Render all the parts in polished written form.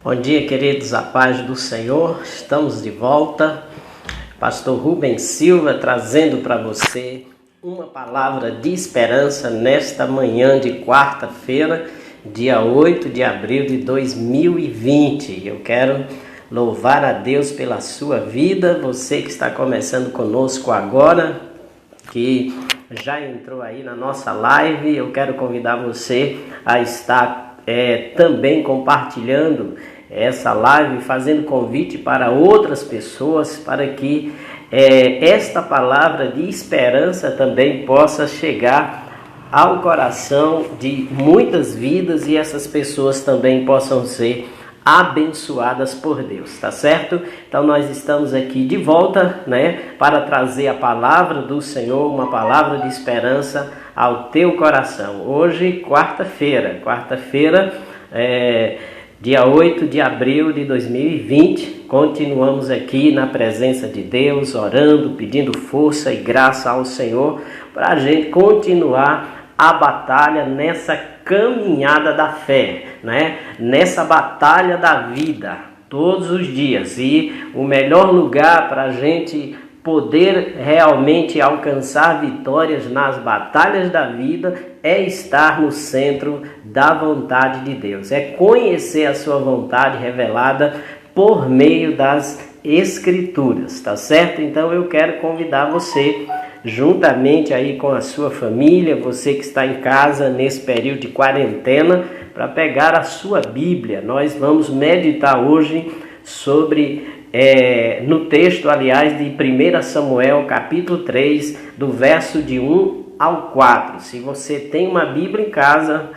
Bom dia, queridos, a paz do Senhor. Estamos de volta. Pastor Rubens Silva trazendo para você uma palavra de esperança nesta manhã de quarta-feira, dia 8 de abril de 2020. Eu quero louvar a Deus pela sua vida, você que está começando conosco agora, que já entrou aí na nossa live. Eu quero convidar você a estar também compartilhando essa live, fazendo convite para outras pessoas, para que esta palavra de esperança também possa chegar ao coração de muitas vidas e essas pessoas também possam ser abençoadas por Deus, tá certo? Então nós estamos aqui de volta, para trazer a palavra do Senhor, uma palavra de esperança ao teu coração. Hoje, quarta-feira, dia 8 de abril de 2020, continuamos aqui na presença de Deus, orando, pedindo força e graça ao Senhor, para a gente continuar a batalha nessa caminhada da fé, nessa batalha da vida, todos os dias. E o melhor lugar para a gente poder realmente alcançar vitórias nas batalhas da vida é estar no centro da vontade de Deus, é conhecer a sua vontade revelada por meio das Escrituras, tá certo? Então eu quero convidar você, juntamente aí com a sua família, você que está em casa nesse período de quarentena, para pegar a sua Bíblia. Nós vamos meditar hoje sobre no texto, aliás, de 1 Samuel, capítulo 3, do verso de 1 ao 4. Se você tem uma Bíblia em casa,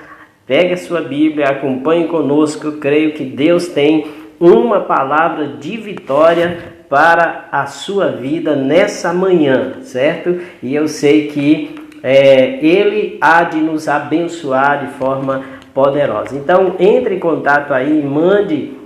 pegue a sua Bíblia, acompanhe conosco. Eu creio que Deus tem uma palavra de vitória para a sua vida nessa manhã, certo? E eu sei que Ele há de nos abençoar de forma poderosa. Então, entre em contato aí, mande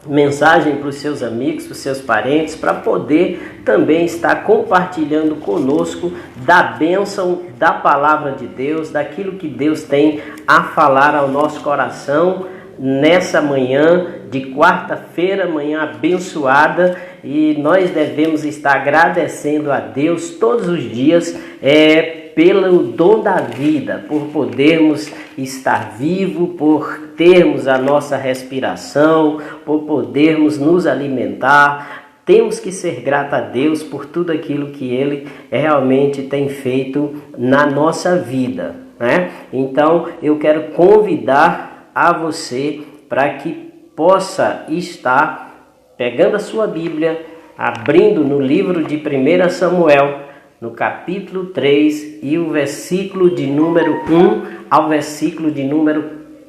mensagem para os seus amigos, para os seus parentes, para poder também estar compartilhando conosco da bênção da palavra de Deus, daquilo que Deus tem a falar ao nosso coração nessa manhã de quarta-feira, manhã abençoada. E nós devemos estar agradecendo a Deus todos os dias pelo dom da vida, por podermos estar vivos, por termos a nossa respiração, por podermos nos alimentar. Temos que ser gratos a Deus por tudo aquilo que Ele realmente tem feito na nossa vida, Então eu quero convidar a você para que possa estar pegando a sua Bíblia, abrindo no livro de 1 Samuel, no capítulo 3 e o versículo de número 1 ao versículo de número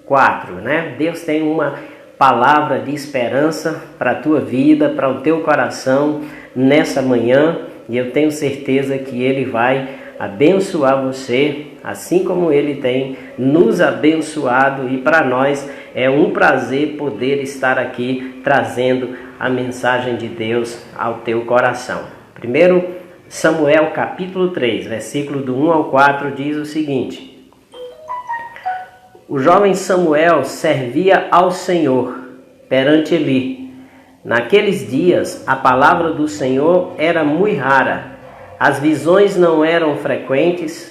4, Deus tem uma palavra de esperança para a tua vida, para o teu coração nessa manhã, e eu tenho certeza que Ele vai abençoar você, assim como Ele tem nos abençoado, e para nós é um prazer poder estar aqui trazendo a mensagem de Deus ao teu coração. Primeiro Samuel capítulo 3, versículo do 1 ao 4 diz o seguinte: O jovem Samuel servia ao Senhor perante Eli. Naqueles dias a palavra do Senhor era muito rara. As visões não eram frequentes.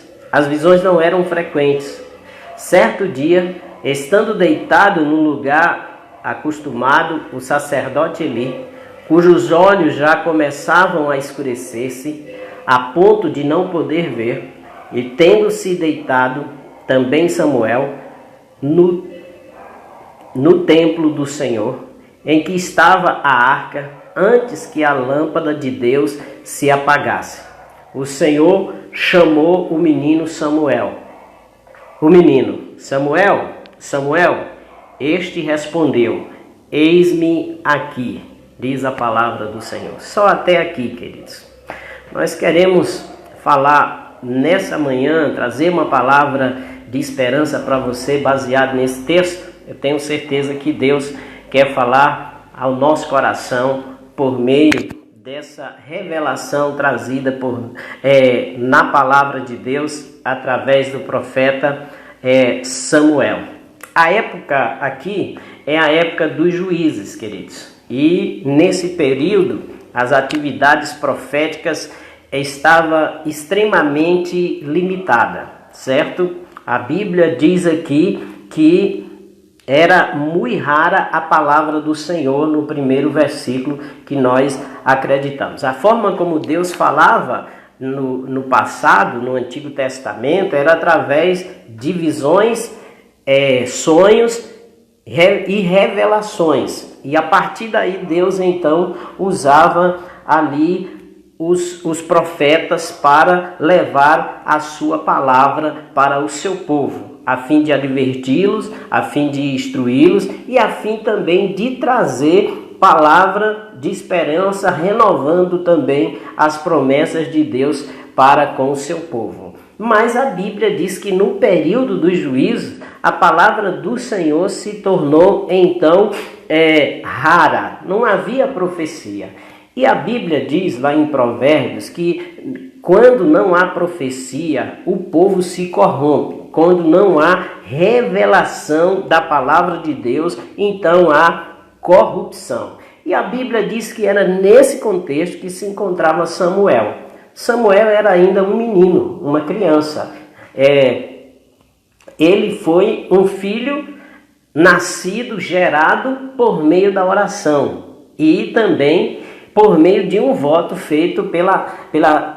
Certo dia, estando deitado num lugar acostumado, o sacerdote Eli, cujos olhos já começavam a escurecer-se, a ponto de não poder ver, e tendo-se deitado também Samuel no templo do Senhor, em que estava a arca, antes que a lâmpada de Deus se apagasse, o Senhor chamou o menino Samuel. O menino: Samuel, Samuel. Este respondeu: Eis-me aqui, diz a palavra do Senhor. Só até aqui, queridos. Nós queremos falar nessa manhã, trazer uma palavra de esperança para você, baseado nesse texto. Eu tenho certeza que Deus quer falar ao nosso coração por meio dessa revelação trazida na palavra de Deus através do profeta Samuel. A época aqui é a época dos juízes, queridos. E nesse período, as atividades proféticas estavam extremamente limitadas, certo? A Bíblia diz aqui que era muito rara a palavra do Senhor no primeiro versículo que nós acreditamos. A forma como Deus falava no passado, no Antigo Testamento, era através de visões, sonhos e revelações. E a partir daí Deus então usava ali os profetas para levar a sua palavra para o seu povo, a fim de adverti-los, a fim de instruí-los e a fim também de trazer palavra de esperança, renovando também as promessas de Deus para com o seu povo. Mas a Bíblia diz que no período dos juízos, a palavra do Senhor se tornou então rara, não havia profecia. E a Bíblia diz lá em Provérbios que quando não há profecia, o povo se corrompe. Quando não há revelação da palavra de Deus, então há corrupção. E a Bíblia diz que era nesse contexto que se encontrava Samuel. Samuel era ainda um menino, uma criança. Ele foi um filho nascido, gerado por meio da oração e também por meio de um voto feito pela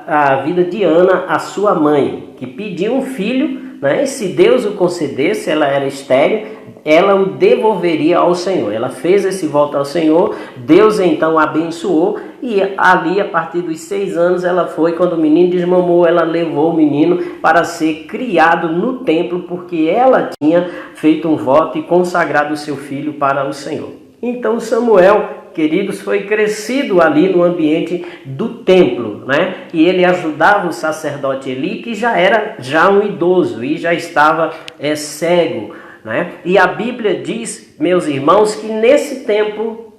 a vida de Ana, a sua mãe, que pediu um filho, né? E se Deus o concedesse, ela era estéril, ela o devolveria ao Senhor. Ela fez esse voto ao Senhor, Deus então abençoou, e ali a partir dos 6 anos ela foi, quando o menino desmamou, ela levou o menino para ser criado no templo, porque ela tinha feito um voto e consagrado o seu filho para o Senhor. Então Samuel, queridos, foi crescido ali no ambiente do templo, né? E ele ajudava o sacerdote Eli, que já era um idoso e já estava cego, né? E a Bíblia diz, meus irmãos, que nesse tempo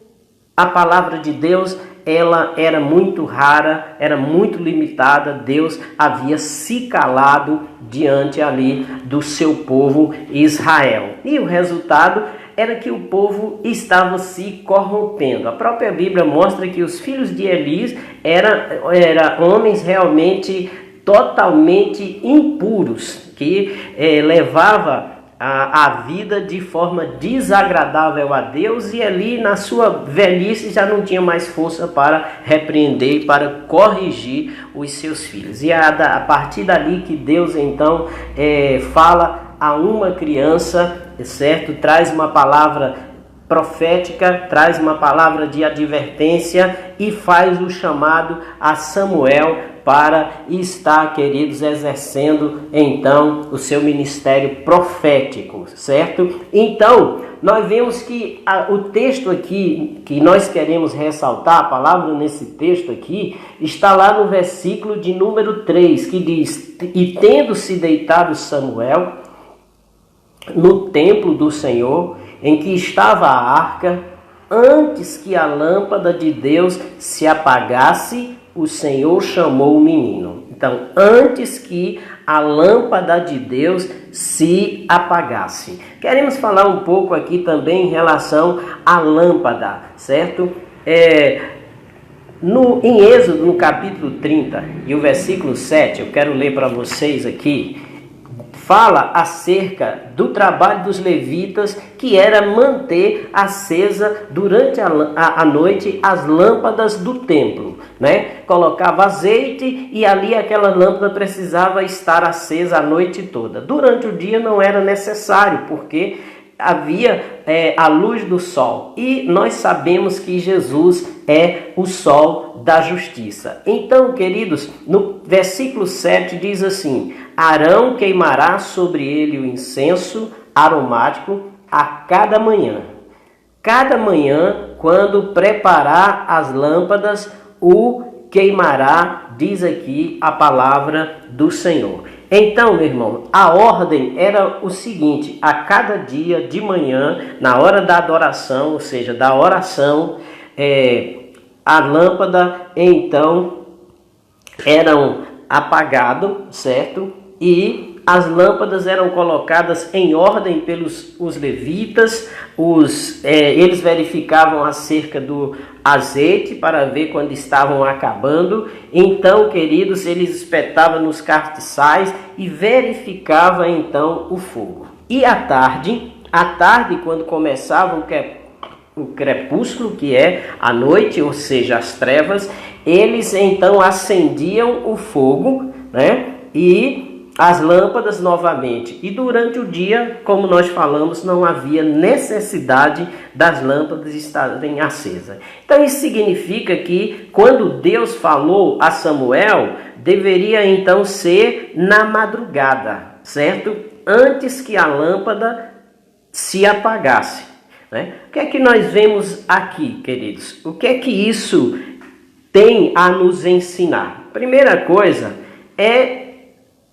a palavra de Deus ela era muito rara, era muito limitada. Deus havia se calado diante ali do seu povo Israel. E o resultado era que o povo estava se corrompendo. A própria Bíblia mostra que os filhos de Eli eram homens realmente totalmente impuros, que levava a vida de forma desagradável a Deus, e ali na sua velhice já não tinha mais força para repreender e para corrigir os seus filhos. E a partir dali que Deus então fala a uma criança, certo? Traz uma palavra profética, traz uma palavra de advertência e faz o chamado a Samuel para estar, queridos, exercendo então o seu ministério profético, certo? Então, nós vemos que o texto aqui, que nós queremos ressaltar, a palavra nesse texto aqui, está lá no versículo de número 3, que diz: e tendo-se deitado Samuel no templo do Senhor, em que estava a arca, antes que a lâmpada de Deus se apagasse, o Senhor chamou o menino. Então, antes que a lâmpada de Deus se apagasse. Queremos falar um pouco aqui também em relação à lâmpada, certo? Em Êxodo, no capítulo 30 e o versículo 7, eu quero ler para vocês aqui, fala acerca do trabalho dos levitas, que era manter acesa durante a noite as lâmpadas do templo, né? Colocava azeite e ali aquela lâmpada precisava estar acesa a noite toda. Durante o dia não era necessário, porque havia a luz do sol. E nós sabemos que Jesus é o sol da justiça. Então, queridos, no versículo 7 diz assim: Arão queimará sobre ele o incenso aromático a cada manhã. Cada manhã, quando preparar as lâmpadas, o queimará, diz aqui a palavra do Senhor. Então, meu irmão, a ordem era o seguinte: a cada dia de manhã, na hora da adoração, ou seja, da oração, a lâmpada então eram apagado, certo? E as lâmpadas eram colocadas em ordem pelos os levitas, eles verificavam acerca do azeite para ver quando estavam acabando. Então, queridos, eles espetavam nos castiçais e verificavam então o fogo. E à tarde, quando começava o crepúsculo, que é a noite, ou seja, as trevas, eles então acendiam o fogo, né? E as lâmpadas novamente. E durante o dia, como nós falamos, não havia necessidade das lâmpadas estarem acesas. Então isso significa que quando Deus falou a Samuel, deveria então ser na madrugada, certo? Antes que a lâmpada se apagasse, né? O que é que nós vemos aqui, queridos? O que é que isso tem a nos ensinar? Primeira coisa é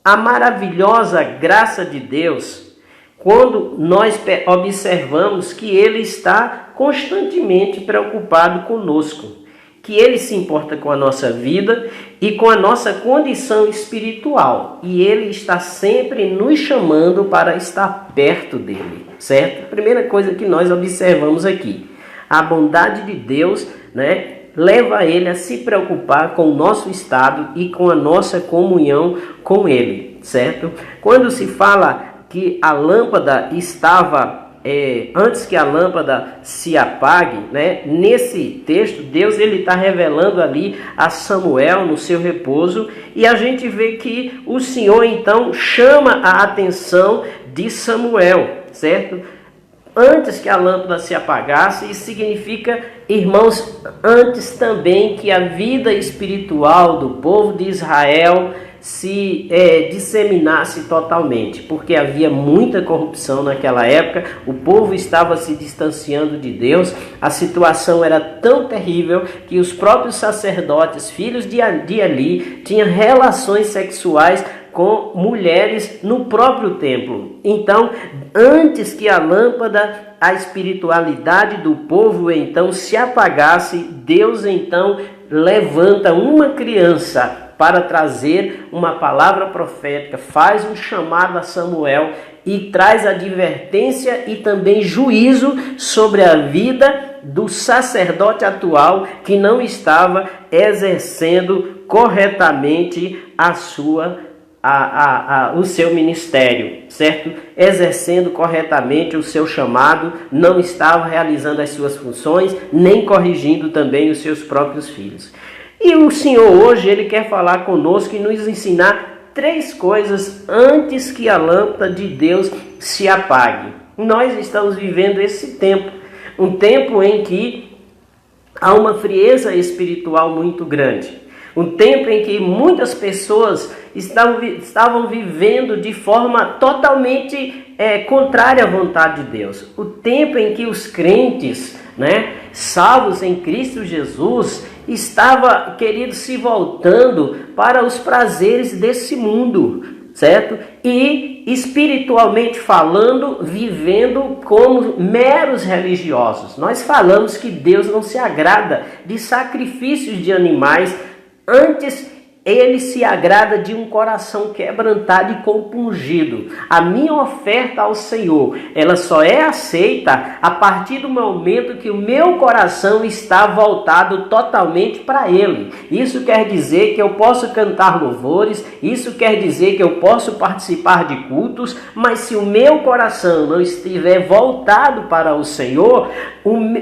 a maravilhosa graça de Deus, quando nós observamos que Ele está constantemente preocupado conosco, que Ele se importa com a nossa vida e com a nossa condição espiritual, e Ele está sempre nos chamando para estar perto dEle, certo? Primeira coisa que nós observamos aqui, a bondade de Deus, né, leva ele a se preocupar com o nosso estado e com a nossa comunhão com ele, certo? Quando se fala que a lâmpada estava, antes que a lâmpada se apague, né? Nesse texto, Deus ele está revelando ali a Samuel no seu repouso, e a gente vê que o Senhor então chama a atenção de Samuel, certo? Antes que a lâmpada se apagasse, isso significa, irmãos, antes também que a vida espiritual do povo de Israel se disseminasse totalmente, porque havia muita corrupção naquela época, o povo estava se distanciando de Deus, a situação era tão terrível que os próprios sacerdotes, filhos de Eli, tinham relações sexuais com mulheres no próprio templo. Então, antes que a lâmpada, a espiritualidade do povo então se apagasse, Deus então levanta uma criança para trazer uma palavra profética, faz um chamado a Samuel e traz advertência e também juízo sobre a vida do sacerdote atual que não estava exercendo corretamente o seu ministério, certo? Exercendo corretamente o seu chamado, não estava realizando as suas funções, nem corrigindo também os seus próprios filhos. E o Senhor hoje, Ele quer falar conosco e nos ensinar 3 coisas antes que a lâmpada de Deus se apague. Nós estamos vivendo esse tempo, um tempo em que há uma frieza espiritual muito grande. Um tempo em que muitas pessoas estavam vivendo de forma totalmente contrária à vontade de Deus. O tempo em que os crentes, né, salvos em Cristo Jesus, estava, querido, se voltando para os prazeres desse mundo, certo? E espiritualmente falando, vivendo como meros religiosos. Nós falamos que Deus não se agrada de sacrifícios de animais, antes Ele se agrada de um coração quebrantado e compungido. A minha oferta ao Senhor, ela só é aceita a partir do momento que o meu coração está voltado totalmente para Ele. Isso quer dizer que eu posso cantar louvores, isso quer dizer que eu posso participar de cultos, mas se o meu coração não estiver voltado para o Senhor,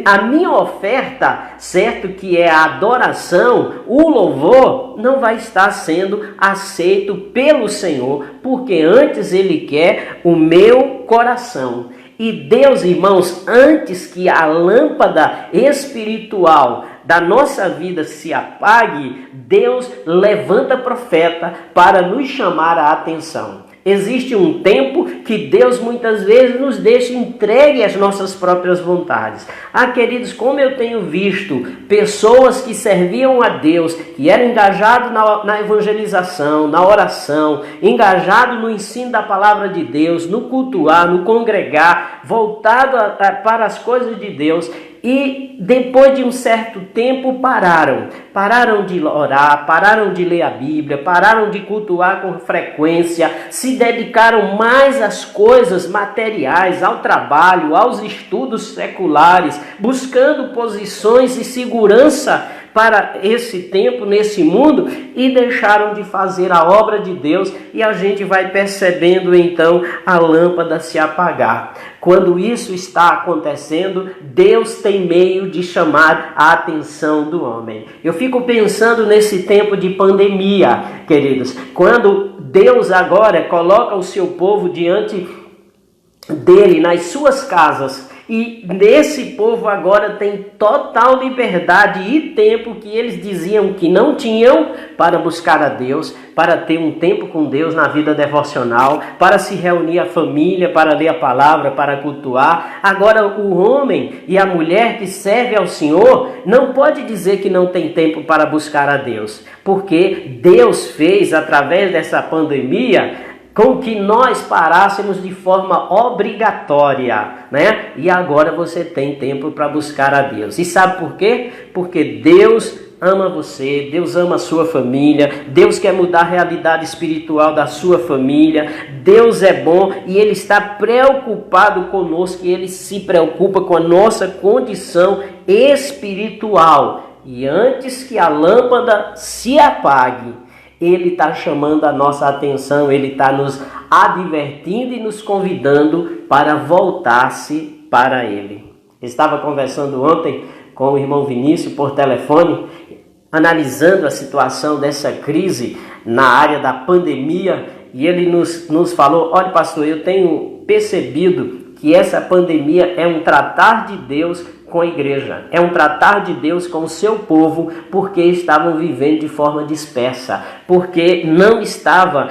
a minha oferta, certo, que é a adoração, o louvor, não vai estar sendo aceito pelo Senhor, porque antes Ele quer o meu coração. E Deus, irmãos, antes que a lâmpada espiritual da nossa vida se apague, Deus levanta profeta para nos chamar a atenção. Existe um tempo que Deus muitas vezes nos deixa entregue às nossas próprias vontades. Queridos, como eu tenho visto pessoas que serviam a Deus, que eram engajados na evangelização, na oração, engajados no ensino da palavra de Deus, no cultuar, no congregar, voltado para as coisas de Deus, E depois de um certo tempo pararam de orar, pararam de ler a Bíblia, pararam de cultuar com frequência, se dedicaram mais às coisas materiais, ao trabalho, aos estudos seculares, buscando posições e segurança para esse tempo, nesse mundo, e deixaram de fazer a obra de Deus, e a gente vai percebendo então a lâmpada se apagar. Quando isso está acontecendo, Deus tem meio de chamar a atenção do homem. Eu fico pensando nesse tempo de pandemia, queridos, quando Deus agora coloca o seu povo diante dele, nas suas casas, e nesse povo agora tem total liberdade e tempo que eles diziam que não tinham para buscar a Deus, para ter um tempo com Deus na vida devocional, para se reunir a família, para ler a palavra, para cultuar. Agora o homem e a mulher que serve ao Senhor não pode dizer que não tem tempo para buscar a Deus, porque Deus fez através dessa pandemia com que nós parássemos de forma obrigatória, né? E agora você tem tempo para buscar a Deus. E sabe por quê? Porque Deus ama você, Deus ama a sua família, Deus quer mudar a realidade espiritual da sua família, Deus é bom e Ele está preocupado conosco, e Ele se preocupa com a nossa condição espiritual. E antes que a lâmpada se apague, Ele está chamando a nossa atenção, Ele está nos advertindo e nos convidando para voltar-se para Ele. Estava conversando ontem com o irmão Vinícius por telefone, analisando a situação dessa crise na área da pandemia, e ele nos falou: olha, pastor, eu tenho percebido que essa pandemia é um tratar de Deus com a igreja, é um tratar de Deus com o seu povo, porque estavam vivendo de forma dispersa, porque não estava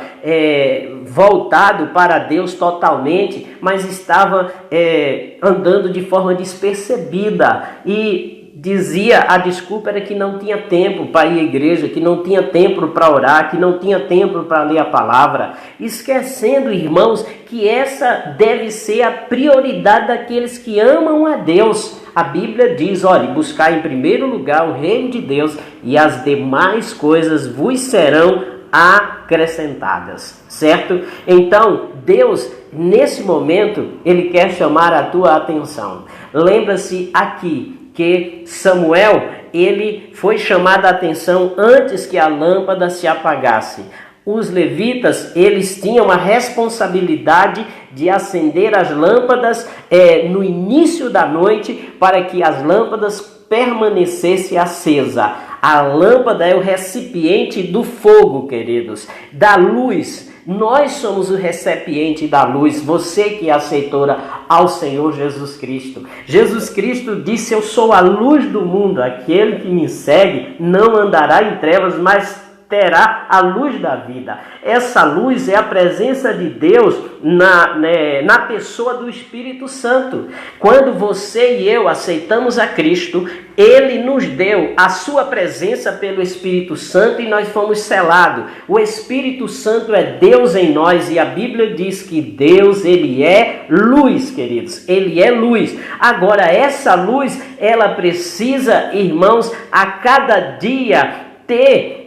voltado para Deus totalmente, mas estava andando de forma despercebida, e dizia, a desculpa era que não tinha tempo para ir à igreja, que não tinha tempo para orar, que não tinha tempo para ler a palavra, esquecendo, irmãos, que essa deve ser a prioridade daqueles que amam a Deus. A Bíblia diz, olha, buscar em primeiro lugar o reino de Deus e as demais coisas vos serão acrescentadas, certo? Então, Deus, nesse momento, Ele quer chamar a tua atenção. Lembra-se aqui que Samuel, ele foi chamado a atenção antes que a lâmpada se apagasse. Os levitas, eles tinham a responsabilidade de acender as lâmpadas no início da noite, para que as lâmpadas permanecessem acesas. A lâmpada é o recipiente do fogo, queridos, da luz. Nós somos o recipiente da luz, você que é aceitora ao Senhor Jesus Cristo. Jesus Cristo disse: eu sou a luz do mundo, aquele que me segue não andará em trevas, mas terá a luz da vida. Essa luz é a presença de Deus na pessoa do Espírito Santo. Quando você e eu aceitamos a Cristo, Ele nos deu a sua presença pelo Espírito Santo e nós fomos selados. O Espírito Santo é Deus em nós, e a Bíblia diz que Deus, Ele é luz, queridos. Ele é luz. Agora, essa luz, ela precisa, irmãos, a cada dia ter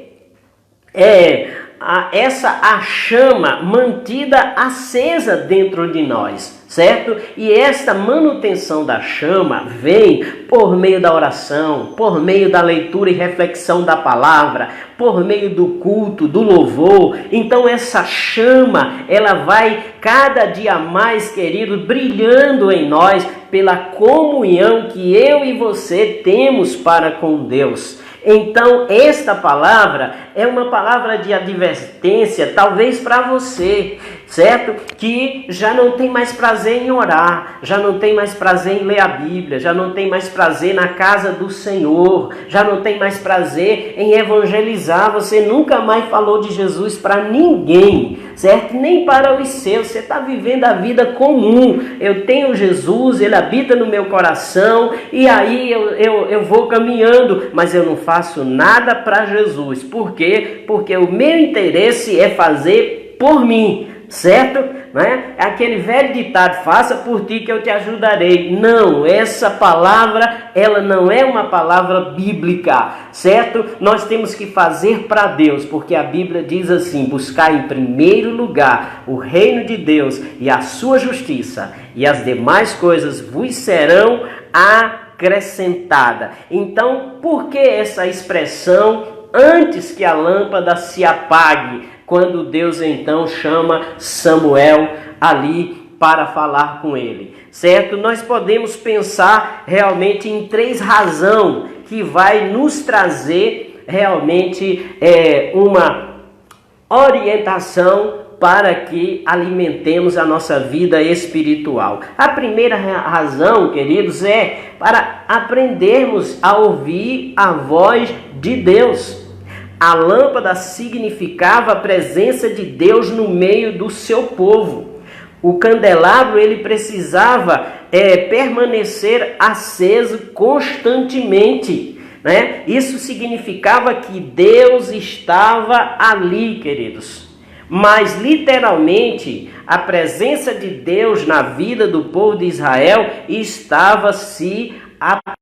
a chama mantida acesa dentro de nós, certo? E esta manutenção da chama vem por meio da oração, por meio da leitura e reflexão da palavra, por meio do culto, do louvor. Então essa chama, ela vai cada dia mais, querido, brilhando em nós pela comunhão que eu e você temos para com Deus. Então, esta palavra é uma palavra de advertência, talvez para você, certo? Que já não tem mais prazer em orar, já não tem mais prazer em ler a Bíblia, já não tem mais prazer na casa do Senhor, já não tem mais prazer em evangelizar. Você nunca mais falou de Jesus para ninguém, certo? Nem para os seus. Você está vivendo a vida comum. Eu tenho Jesus, Ele habita no meu coração, e aí eu vou caminhando, mas eu não faço nada para Jesus. Por quê? Porque o meu interesse é fazer por mim. certo? Né? Aquele velho ditado, faça por ti que eu te ajudarei. Não, essa palavra, ela não é uma palavra bíblica, certo? Nós temos que fazer para Deus, porque a Bíblia diz assim: buscar em primeiro lugar o reino de Deus e a sua justiça, e as demais coisas vos serão acrescentadas. Então, por que essa expressão antes que a lâmpada se apague? Quando Deus então chama Samuel ali para falar com ele, certo? Nós podemos pensar realmente em 3 razões que vai nos trazer realmente uma orientação para que alimentemos a nossa vida espiritual. A primeira razão, queridos, é para aprendermos a ouvir a voz de Deus. A lâmpada significava a presença de Deus no meio do seu povo. O candelabro ele precisava permanecer aceso constantemente, né? Isso significava que Deus estava ali, queridos. Mas literalmente a presença de Deus na vida do povo de Israel estava se apagando.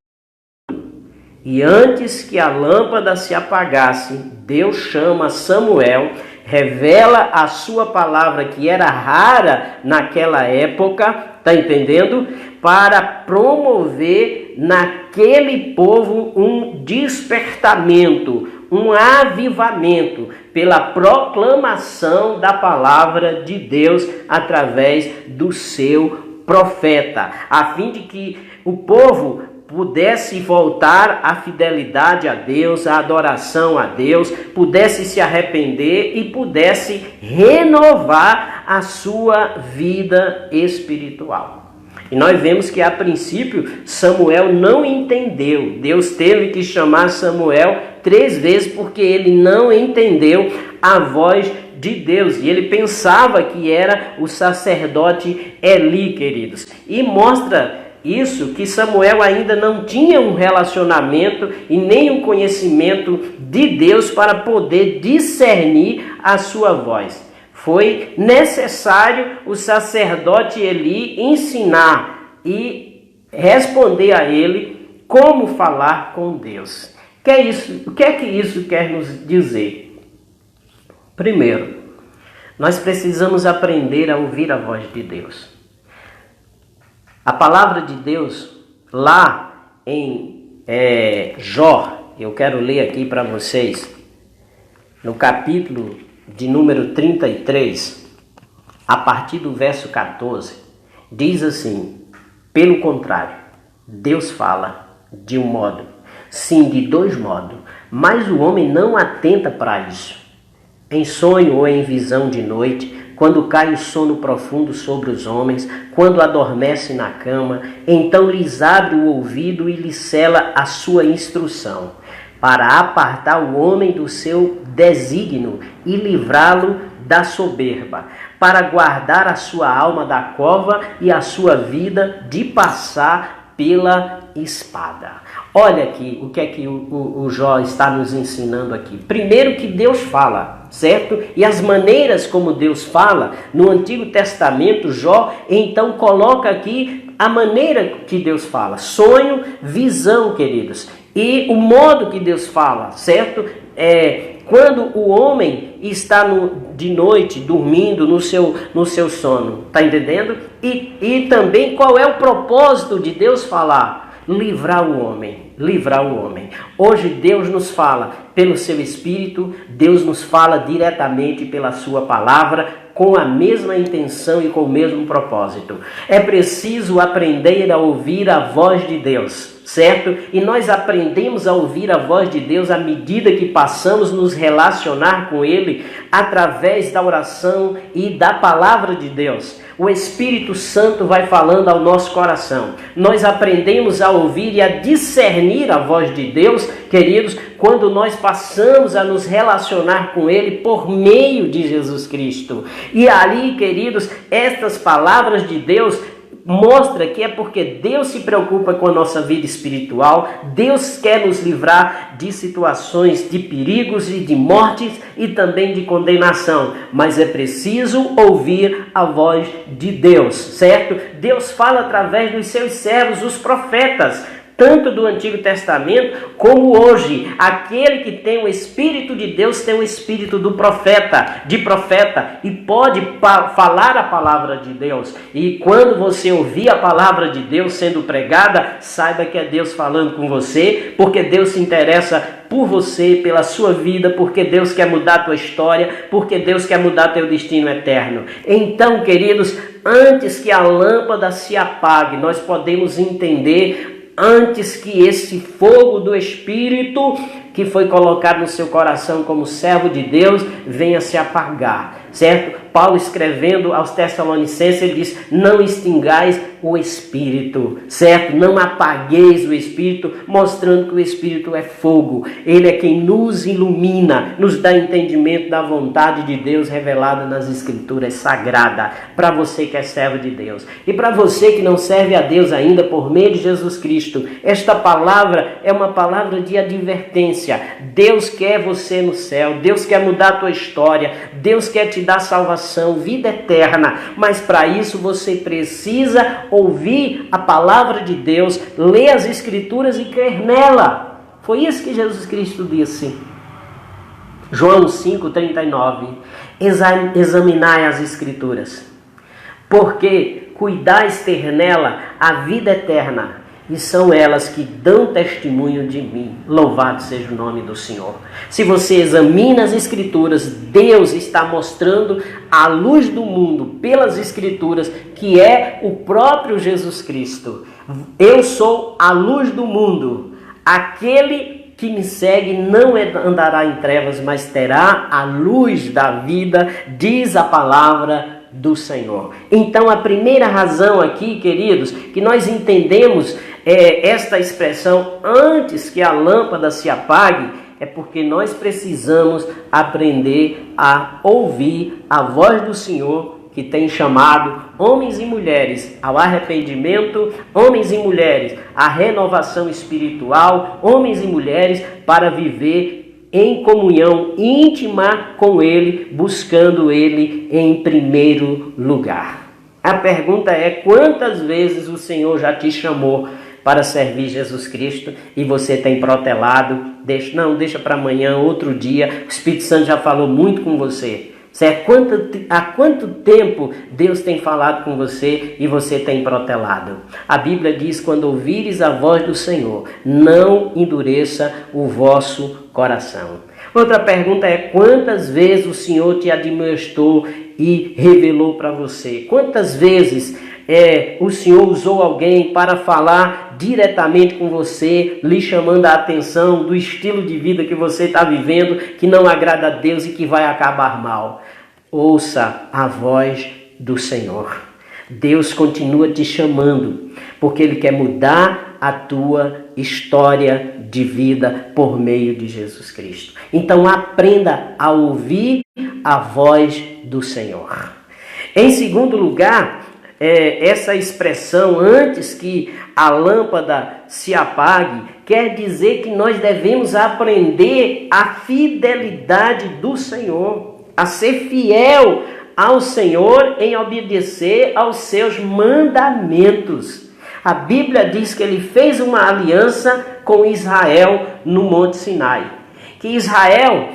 E antes que a lâmpada se apagasse, Deus chama Samuel, revela a sua palavra que era rara naquela época, tá entendendo? Para promover naquele povo um despertamento, um avivamento pela proclamação da palavra de Deus através do seu profeta, a fim de que o povo pudesse voltar à fidelidade a Deus, à adoração a Deus, pudesse se arrepender e pudesse renovar a sua vida espiritual. E nós vemos que a princípio Samuel não entendeu. Deus teve que chamar Samuel 3 vezes porque ele não entendeu a voz de Deus. E ele pensava que era o sacerdote Eli, queridos. E mostra isso que Samuel ainda não tinha um relacionamento e nem um conhecimento de Deus para poder discernir a sua voz. Foi necessário o sacerdote Eli ensinar e responder a ele como falar com Deus. O que é que isso quer nos dizer? Primeiro, nós precisamos aprender a ouvir a voz de Deus. A palavra de Deus, lá em Jó, eu quero ler aqui para vocês, no capítulo de número 33, a partir do verso 14, diz assim: pelo contrário, Deus fala de um modo, sim, de 2 modos, mas o homem não atenta para isso. Em sonho ou em visão de noite, quando cai o sono profundo sobre os homens, quando adormece na cama, então lhes abre o ouvido e lhes cela a sua instrução, para apartar o homem do seu desígnio e livrá-lo da soberba, para guardar a sua alma da cova e a sua vida de passar pela espada. Olha aqui o que é que o Jó está nos ensinando aqui. Primeiro, que Deus fala, certo? E as maneiras como Deus fala, no Antigo Testamento, Jó então coloca aqui a maneira que Deus fala. Sonho, visão, queridos. E o modo que Deus fala, certo? Quando o homem está de noite dormindo no seu sono, tá entendendo? E também qual é o propósito de Deus falar? Livrar o homem. Hoje Deus nos fala pelo seu Espírito, Deus nos fala diretamente pela sua palavra, com a mesma intenção e com o mesmo propósito. É preciso aprender a ouvir a voz de Deus, certo? E nós aprendemos a ouvir a voz de Deus à medida que passamos a nos relacionar com Ele através da oração e da palavra de Deus. O Espírito Santo vai falando ao nosso coração. Nós aprendemos a ouvir e a discernir a voz de Deus, queridos, quando nós passamos a nos relacionar com Ele por meio de Jesus Cristo. E ali, queridos, estas palavras de Deus mostra que é porque Deus se preocupa com a nossa vida espiritual, Deus quer nos livrar de situações de perigos e de mortes e também de condenação, mas é preciso ouvir a voz de Deus, certo? Deus fala através dos seus servos, os profetas, tanto do Antigo Testamento como hoje. Aquele que tem o Espírito de Deus tem o Espírito de profeta, e pode falar a palavra de Deus. E quando você ouvir a palavra de Deus sendo pregada, saiba que é Deus falando com você, porque Deus se interessa por você, pela sua vida, porque Deus quer mudar a tua história, porque Deus quer mudar teu destino eterno. Então, queridos, antes que a lâmpada se apague, nós podemos entender, antes que esse fogo do Espírito que foi colocado no seu coração como servo de Deus venha se apagar, certo? Paulo, escrevendo aos Tessalonicenses, ele diz: não extingais o Espírito, certo? Não apagueis o Espírito, mostrando que o Espírito é fogo. Ele é quem nos ilumina, nos dá entendimento da vontade de Deus revelada nas Escrituras Sagradas, para você que é servo de Deus. E para você que não serve a Deus ainda por meio de Jesus Cristo, esta palavra é uma palavra de advertência. Deus quer você no céu, Deus quer mudar a tua história, Deus quer te dar salvação, vida eterna, mas para isso você precisa ouvir a palavra de Deus, ler as Escrituras e crer nela. Foi isso que Jesus Cristo disse. João 5,39: examinai as Escrituras, porque cuidais ter nela a vida eterna, e são elas que dão testemunho de mim. Louvado seja o nome do Senhor. Se você examina as Escrituras, Deus está mostrando à luz do mundo, pelas Escrituras, que é o próprio Jesus Cristo. Eu sou a luz do mundo. Aquele que me segue não andará em trevas, mas terá a luz da vida, diz a palavra do Senhor. Então, a primeira razão aqui, queridos, que nós entendemos esta expressão, antes que a lâmpada se apague, é porque nós precisamos aprender a ouvir a voz do Senhor, que tem chamado homens e mulheres ao arrependimento, homens e mulheres à renovação espiritual, homens e mulheres para viver em comunhão íntima com Ele, buscando Ele em primeiro lugar. A pergunta é: quantas vezes o Senhor já te chamou para servir Jesus Cristo e você tem protelado? Deixa para amanhã, outro dia. O Espírito Santo já falou muito com você, certo? Há quanto tempo Deus tem falado com você e você tem protelado? A Bíblia diz: quando ouvires a voz do Senhor, não endureça o vosso coração. Outra pergunta é: quantas vezes o Senhor te admoestou e revelou para você? Quantas vezes o Senhor usou alguém para falar diretamente com você, lhe chamando a atenção do estilo de vida que você está vivendo, que não agrada a Deus e que vai acabar mal? Ouça a voz do Senhor. Deus continua te chamando, porque Ele quer mudar a tua história de vida por meio de Jesus Cristo. Então aprenda a ouvir a voz do Senhor. Em segundo lugar, essa expressão, antes que a lâmpada se apague, quer dizer que nós devemos aprender a fidelidade do Senhor, a ser fiel ao Senhor em obedecer aos seus mandamentos. A Bíblia diz que Ele fez uma aliança com Israel no Monte Sinai, que Israel,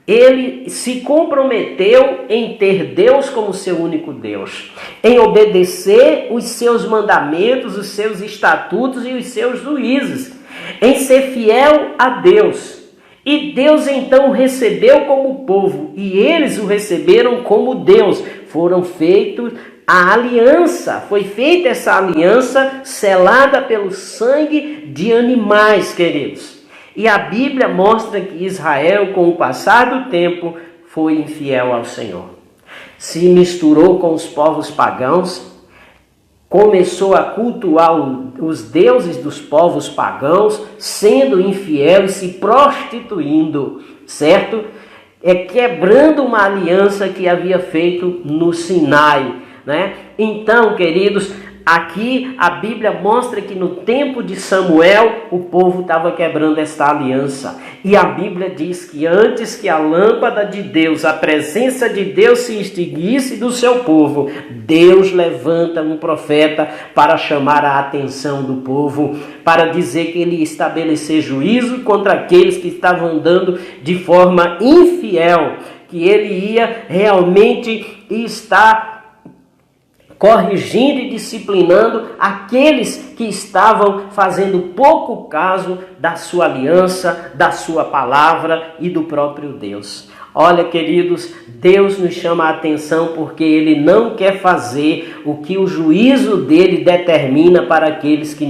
ele se comprometeu em ter Deus como seu único Deus, em obedecer os seus mandamentos, os seus estatutos e os seus juízos, em ser fiel a Deus. E Deus então o recebeu como povo, e eles o receberam como Deus. Foram feitos a aliança, foi feita essa aliança selada pelo sangue de animais, queridos. E a Bíblia mostra que Israel, com o passar do tempo, foi infiel ao Senhor. Se misturou com os povos pagãos, começou a cultuar os deuses dos povos pagãos, sendo infiel e se prostituindo, certo? Quebrando uma aliança que havia feito no Sinai, né? Então, queridos, Aqui a Bíblia mostra que no tempo de Samuel o povo estava quebrando esta aliança. E a Bíblia diz que antes que a lâmpada de Deus, a presença de Deus se extinguisse do seu povo, Deus levanta um profeta para chamar a atenção do povo, para dizer que ele ia estabelecer juízo contra aqueles que estavam andando de forma infiel, que ele ia realmente estar corrigindo e disciplinando aqueles que estavam fazendo pouco caso da sua aliança, da sua palavra e do próprio Deus. Olha, queridos, Deus nos chama a atenção porque Ele não quer fazer o que o juízo dele determina para aqueles que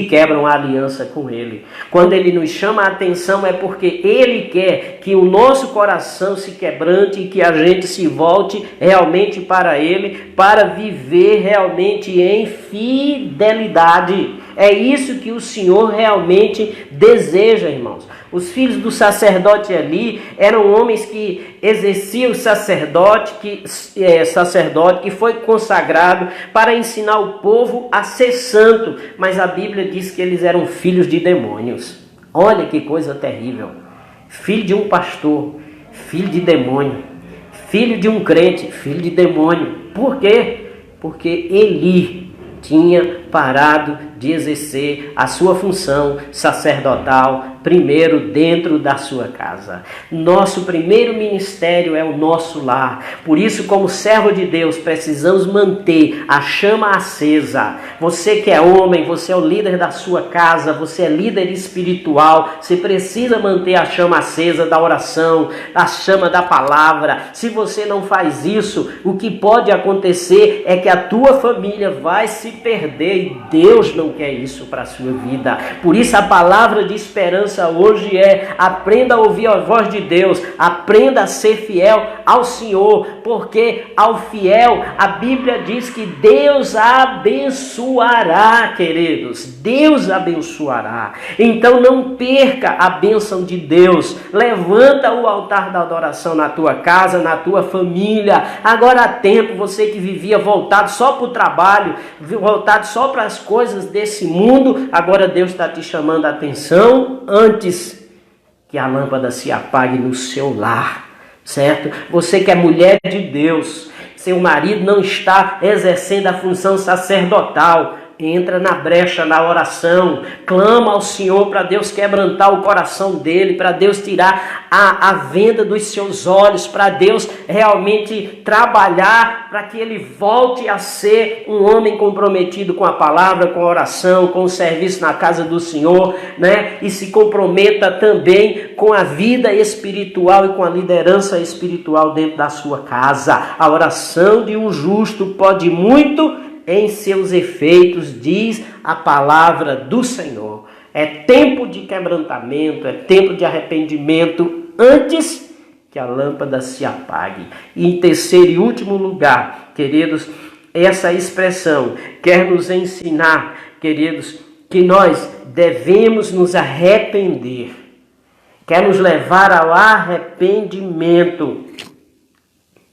quebram a aliança com Ele. Quando Ele nos chama a atenção é porque Ele quer que o nosso coração se quebrante e que a gente se volte realmente para Ele, para viver realmente em fidelidade. É isso que o Senhor realmente deseja, irmãos. Os filhos do sacerdote Eli eram homens que exerciam o sacerdote que foi consagrado para ensinar o povo a ser santo. Mas a Bíblia diz que eles eram filhos de demônios. Olha que coisa terrível. Filho de um pastor, filho de demônio. Filho de um crente, filho de demônio. Por quê? Porque Eli tinha parado de exercer a sua função sacerdotal primeiro dentro da sua casa. Nosso primeiro ministério é o nosso lar. Por isso, como servo de Deus, precisamos manter a chama acesa. Você que é homem, você é o líder da sua casa, você é líder espiritual, você precisa manter a chama acesa da oração, a chama da palavra. Se você não faz isso, o que pode acontecer é que a tua família vai se perder e Deus não quer isso para a sua vida. Por isso a palavra de esperança hoje é: aprenda a ouvir a voz de Deus, aprenda a ser fiel ao Senhor, porque ao fiel a Bíblia diz que Deus abençoará, queridos, Deus abençoará. Então não perca a bênção de Deus. Levanta o altar da adoração na tua casa, na tua família. Agora há tempo, você que vivia voltado só para o trabalho, voltado só para as coisas desse mundo, agora Deus está te chamando a atenção antes que a lâmpada se apague no seu lar, certo? Você que é mulher de Deus, seu marido não está exercendo a função sacerdotal, entra na brecha, na oração, clama ao Senhor para Deus quebrantar o coração dele, para Deus tirar a venda dos seus olhos, para Deus realmente trabalhar para que ele volte a ser um homem comprometido com a palavra, com a oração, com o serviço na casa do Senhor, né? E se comprometa também com a vida espiritual e com a liderança espiritual dentro da sua casa. A oração de um justo pode muito em seus efeitos, diz a palavra do Senhor. É tempo de quebrantamento, é tempo de arrependimento antes que a lâmpada se apague. E em terceiro e último lugar, queridos, essa expressão quer nos ensinar, queridos, que nós devemos nos arrepender. Quer nos levar ao arrependimento.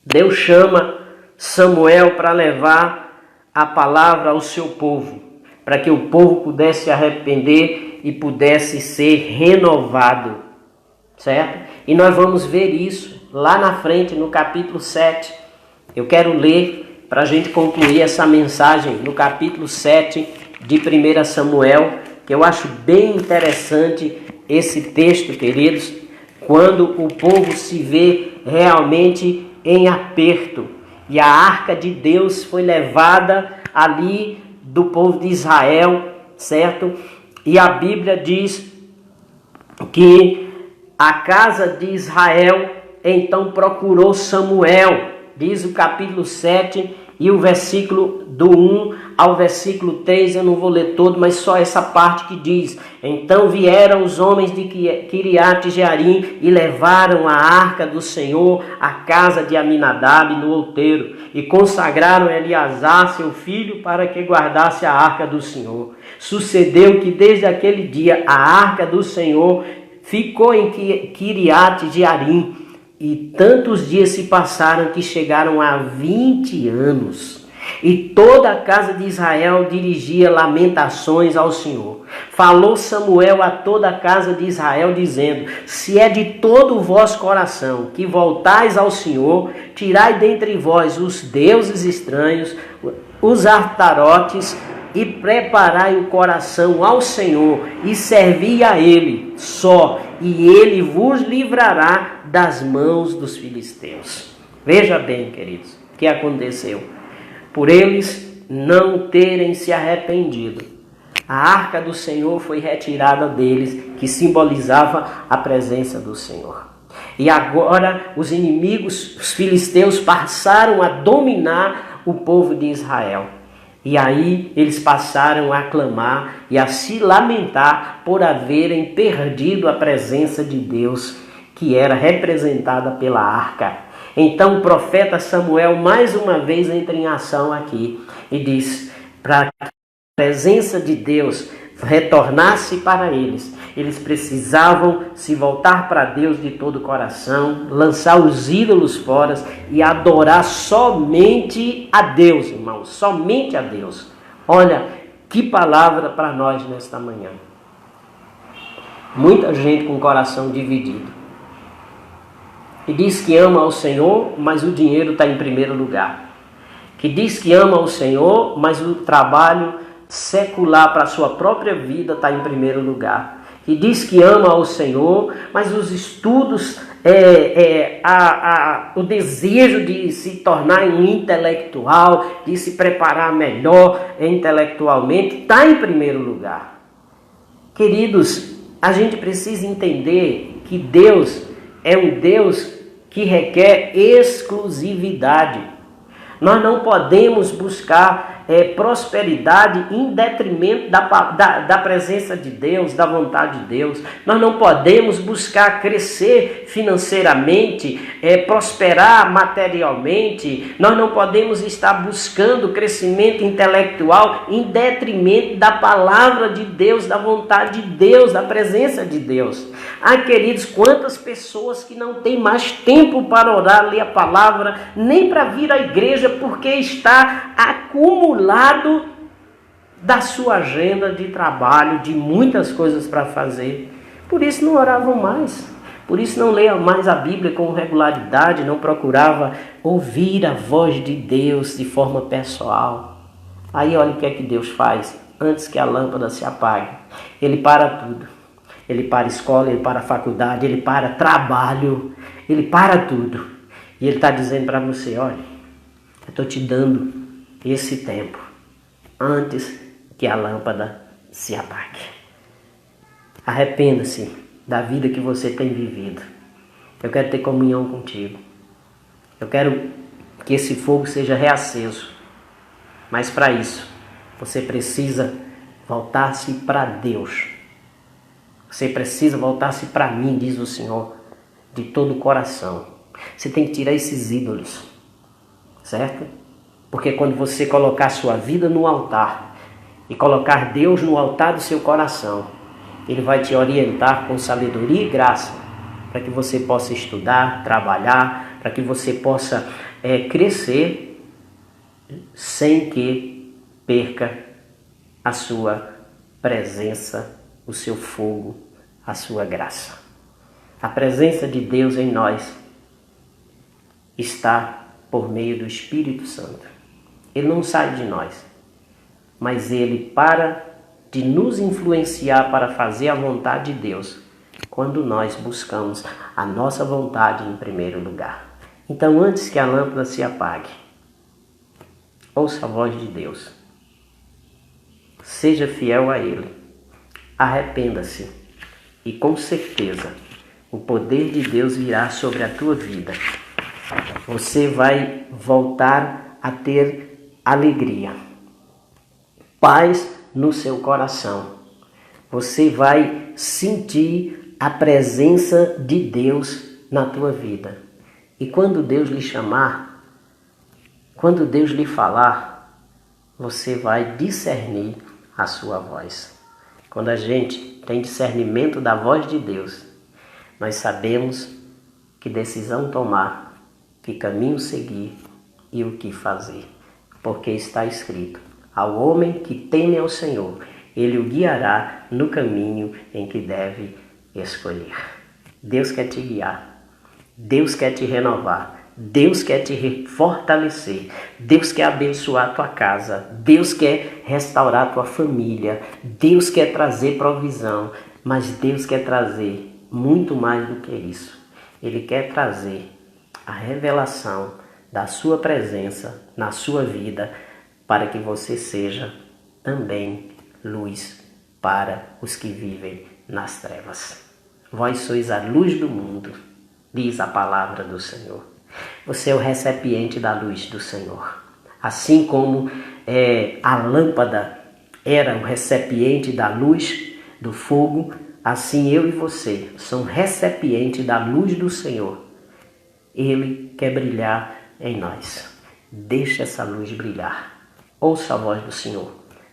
Deus chama Samuel para levar a palavra ao seu povo, para que o povo pudesse se arrepender e pudesse ser renovado, certo? E nós vamos ver isso lá na frente, no capítulo 7. Eu quero ler, para a gente concluir essa mensagem, no capítulo 7 de 1 Samuel, que eu acho bem interessante esse texto, queridos, quando o povo se vê realmente em aperto. E a arca de Deus foi levada ali do povo de Israel, certo? E a Bíblia diz que a casa de Israel então procurou Samuel. Diz o capítulo 7 e o versículo do 1 ao versículo 3, eu não vou ler todo, mas só essa parte que diz: então vieram os homens de Quiriate Jearim e levaram a arca do Senhor à casa de Aminadab no outeiro, e consagraram Eleazar, seu filho, para que guardasse a arca do Senhor. Sucedeu que desde aquele dia a arca do Senhor ficou em Quiriate Jearim, e tantos dias se passaram que chegaram a 20 anos. E toda a casa de Israel dirigia lamentações ao Senhor. Falou Samuel a toda a casa de Israel, dizendo: se é de todo o vosso coração que voltais ao Senhor, tirai dentre vós os deuses estranhos, os artarotes, e preparai o coração ao Senhor, e servi a Ele só, e Ele vos livrará das mãos dos filisteus. Veja bem, queridos, o que aconteceu. Por eles não terem se arrependido, a arca do Senhor foi retirada deles, que simbolizava a presença do Senhor. E agora os inimigos, os filisteus, passaram a dominar o povo de Israel. E aí eles passaram a clamar e a se lamentar por haverem perdido a presença de Deus, que era representada pela arca. Então o profeta Samuel mais uma vez entra em ação aqui e diz para que a presença de Deus retornasse para eles. Eles precisavam se voltar para Deus de todo o coração, lançar os ídolos fora e adorar somente a Deus, irmãos, somente a Deus. Olha, que palavra para nós nesta manhã. Muita gente com o coração dividido. E diz que ama ao Senhor, mas o dinheiro está em primeiro lugar. Que diz que ama ao Senhor, mas o trabalho secular para a sua própria vida está em primeiro lugar. Que diz que ama ao Senhor, mas os estudos, o desejo de se tornar um intelectual, de se preparar melhor intelectualmente, está em primeiro lugar. Queridos, a gente precisa entender que Deus é um Deus que requer exclusividade. Nós não podemos buscar prosperidade em detrimento da presença de Deus, da vontade de Deus. Nós não podemos buscar crescer financeiramente, prosperar materialmente. Nós não podemos estar buscando crescimento intelectual em detrimento da palavra de Deus, da vontade de Deus, da presença de Deus. Ah, queridos, quantas pessoas que não têm mais tempo para orar, ler a palavra, nem para vir à igreja, porque está acumulado da sua agenda de trabalho, de muitas coisas para fazer. Por isso não oravam mais, por isso não leiam mais a Bíblia com regularidade, não procurava ouvir a voz de Deus de forma pessoal. Aí olha o que é que Deus faz antes que a lâmpada se apague. Ele para tudo. Ele para a escola, ele para a faculdade, ele para trabalho, ele para tudo. E ele está dizendo para você, olha, eu estou te dando esse tempo antes que a lâmpada se apague. Arrependa-se da vida que você tem vivido. Eu quero ter comunhão contigo. Eu quero que esse fogo seja reaceso. Mas para isso, você precisa voltar-se para Deus. Você precisa voltar-se para mim, diz o Senhor, de todo o coração. Você tem que tirar esses ídolos, certo? Porque quando você colocar sua vida no altar e colocar Deus no altar do seu coração, Ele vai te orientar com sabedoria e graça para que você possa estudar, trabalhar, para que você possa crescer sem que perca a sua presença, o seu fogo, a sua graça. A presença de Deus em nós está por meio do Espírito Santo. Ele não sai de nós, mas ele para de nos influenciar para fazer a vontade de Deus quando nós buscamos a nossa vontade em primeiro lugar. Então, antes que a lâmpada se apague, ouça a voz de Deus. Seja fiel a Ele. Arrependa-se e com certeza o poder de Deus virá sobre a tua vida. Você vai voltar a ter alegria, paz no seu coração. Você vai sentir a presença de Deus na tua vida. E quando Deus lhe chamar, quando Deus lhe falar, você vai discernir a sua voz. Quando a gente tem discernimento da voz de Deus, nós sabemos que decisão tomar, que caminho seguir e o que fazer. porque está escrito: ao homem que teme ao Senhor, ele o guiará no caminho em que deve escolher. Deus quer te guiar, Deus quer te renovar, Deus quer te fortalecer, Deus quer abençoar a tua casa, Deus quer restaurar a tua família, Deus quer trazer provisão, mas Deus quer trazer muito mais do que isso. Ele quer trazer a revelação da sua presença na sua vida, para que você seja também luz para os que vivem nas trevas. Vós sois a luz do mundo, diz a palavra do Senhor. Você é o recipiente da luz do Senhor. Assim como a lâmpada era o recipiente da luz do fogo, assim eu e você somos recipiente da luz do Senhor. Ele quer brilhar em nós. Deixe essa luz brilhar. Ouça a voz do Senhor.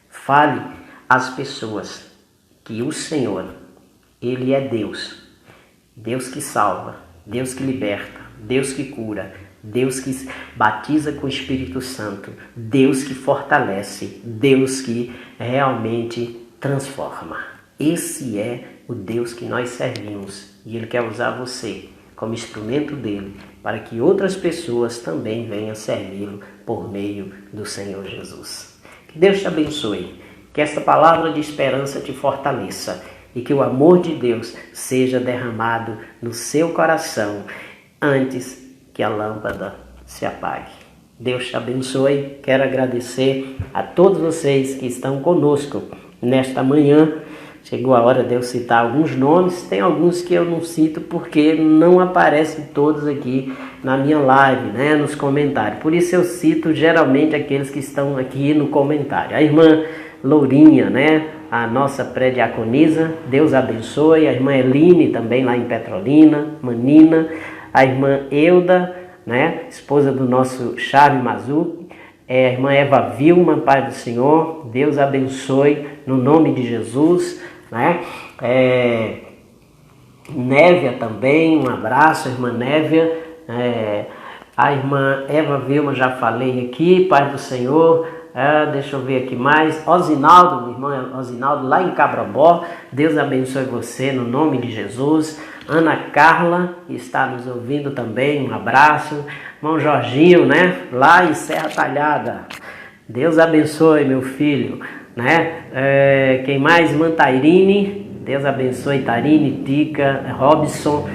Fale às pessoas que o Senhor, Ele é Deus. Deus que salva, Deus que liberta, Deus que cura, Deus que batiza com o Espírito Santo, Deus que fortalece, Deus que realmente transforma. Esse é o Deus que nós servimos e Ele quer usar você como instrumento dele, para que outras pessoas também venham servi-lo por meio do Senhor Jesus. Que Deus te abençoe, que esta palavra de esperança te fortaleça e que o amor de Deus seja derramado no seu coração antes que a lâmpada se apague. Deus te abençoe. Quero agradecer a todos vocês que estão conosco nesta manhã. Chegou a hora de eu citar alguns nomes, tem alguns que eu não cito porque não aparecem todos aqui na minha live, né, nos comentários. Por isso eu cito geralmente aqueles que estão aqui no comentário. A irmã Lourinha, né, a nossa pré-diaconisa, Deus abençoe. A irmã Eline também lá em Petrolina, Manina. A irmã Euda, né, esposa do nosso Charles Mazuc. A irmã Eva Vilma, Pai do Senhor, Deus abençoe no nome de Jesus, né? Névia também, um abraço, irmã Névia. A irmã Eva Vilma, já falei aqui, Pai do Senhor. Deixa eu ver aqui mais. Osinaldo, irmão Osinaldo, lá em Cabrobó, Deus abençoe você no nome de Jesus. Ana Carla, que está nos ouvindo também, um abraço. Irmão Jorginho, né, lá em Serra Talhada, Deus abençoe, meu filho, né? Quem mais? Irmã Tairine, Deus abençoe, Tairine, Tica, Robson,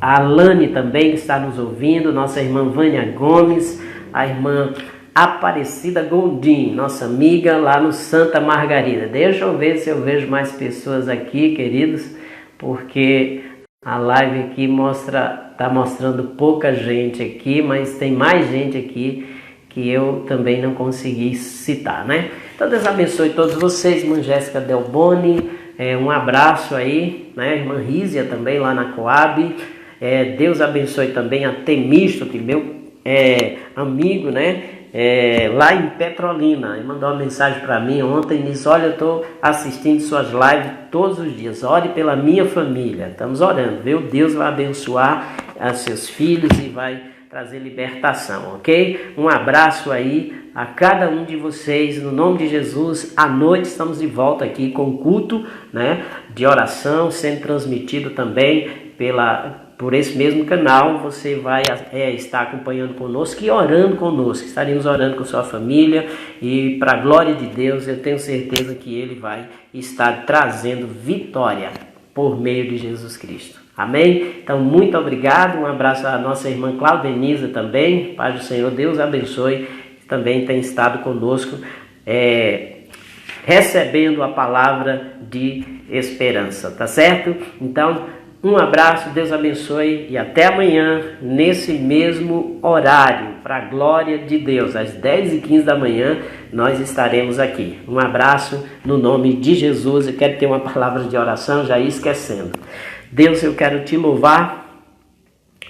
a Alane também que está nos ouvindo, nossa irmã Vânia Gomes, a irmã Aparecida Gondim, nossa amiga lá no Santa Margarida. Deixa eu ver se eu vejo mais pessoas aqui, queridos, porque a live aqui está mostrando pouca gente aqui, mas tem mais gente aqui que eu também não consegui citar, né? Então Deus abençoe todos vocês, irmã Jéssica Delboni, um abraço aí, né? Irmã Rízia também lá na Coab, Deus abençoe também a Temístocle, meu amigo, né? Lá em Petrolina, ele mandou uma mensagem para mim ontem, disse: olha, eu estou assistindo suas lives todos os dias, ore pela minha família. Estamos orando, viu? Deus vai abençoar os seus filhos e vai trazer libertação, ok? Um abraço aí a cada um de vocês, no nome de Jesus. À noite estamos de volta aqui com o culto, né, de oração, sendo transmitido também por esse mesmo canal. Você vai estar acompanhando conosco e orando conosco. Estaremos orando com sua família e, para a glória de Deus, eu tenho certeza que Ele vai estar trazendo vitória por meio de Jesus Cristo. Amém? Então, muito obrigado. Um abraço à nossa irmã Claudenisa também. Pai do Senhor, Deus abençoe. Também tem estado conosco, recebendo a palavra de esperança. Tá certo? Então, um abraço, Deus abençoe e até amanhã, nesse mesmo horário, para a glória de Deus, às 10h15 da manhã, nós estaremos aqui. Um abraço no nome de Jesus. Eu quero ter uma palavra de oração, já ia esquecendo. Deus, eu quero te louvar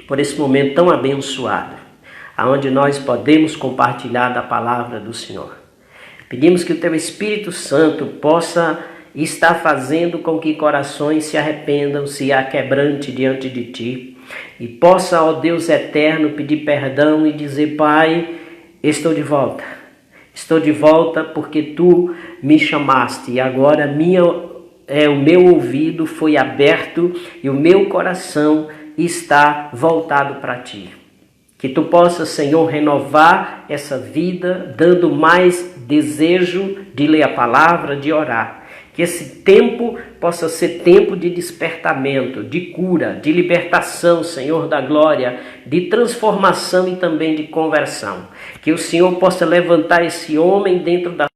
por esse momento tão abençoado, onde nós podemos compartilhar da palavra do Senhor. Pedimos que o teu Espírito Santo possa está fazendo com que corações se arrependam, se aquebrante diante de ti, e possa, ó Deus eterno, pedir perdão e dizer: Pai, estou de volta. Estou de volta porque tu me chamaste e agora o meu ouvido foi aberto e o meu coração está voltado para ti. Que tu possas, Senhor, renovar essa vida, dando mais desejo de ler a palavra, de orar. Que esse tempo possa ser tempo de despertamento, de cura, de libertação, Senhor da glória, de transformação e também de conversão. Que o Senhor possa levantar esse homem dentro da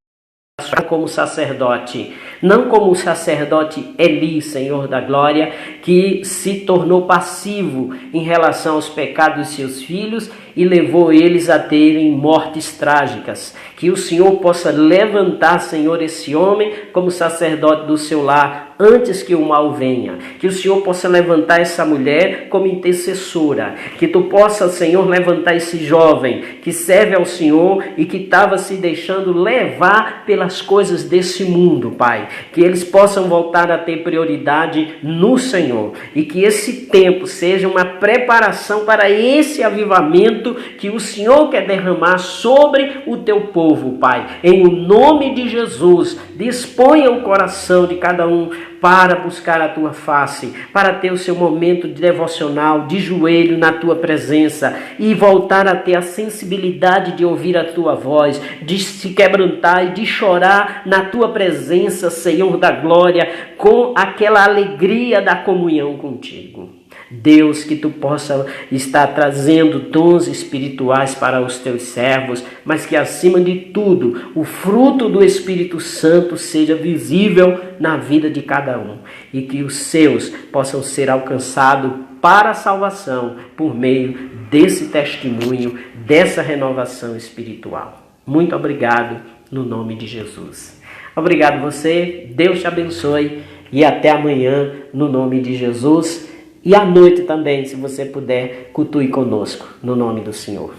como sacerdote, não como o sacerdote Eli, Senhor da glória, que se tornou passivo em relação aos pecados de seus filhos e levou eles a terem mortes trágicas. Que o Senhor possa levantar, Senhor, esse homem como sacerdote do seu lar, antes que o mal venha. Que o Senhor possa levantar essa mulher como intercessora. Que tu possa, Senhor, levantar esse jovem que serve ao Senhor e que estava se deixando levar pelas coisas desse mundo, Pai. Que eles possam voltar a ter prioridade no Senhor. E que esse tempo seja uma preparação para esse avivamento que o Senhor quer derramar sobre o teu povo, Pai. Em nome de Jesus, disponha o coração de cada um para buscar a tua face, para ter o seu momento de devocional, de joelho na tua presença e voltar a ter a sensibilidade de ouvir a tua voz, de se quebrantar e de chorar na tua presença, Senhor da glória, com aquela alegria da comunhão contigo. Deus, que tu possa estar trazendo dons espirituais para os teus servos, mas que acima de tudo o fruto do Espírito Santo seja visível na vida de cada um e que os seus possam ser alcançados para a salvação por meio desse testemunho, dessa renovação espiritual. Muito obrigado no nome de Jesus. Obrigado você, Deus te abençoe e até amanhã no nome de Jesus. E à noite também, se você puder, cultue conosco, no nome do Senhor.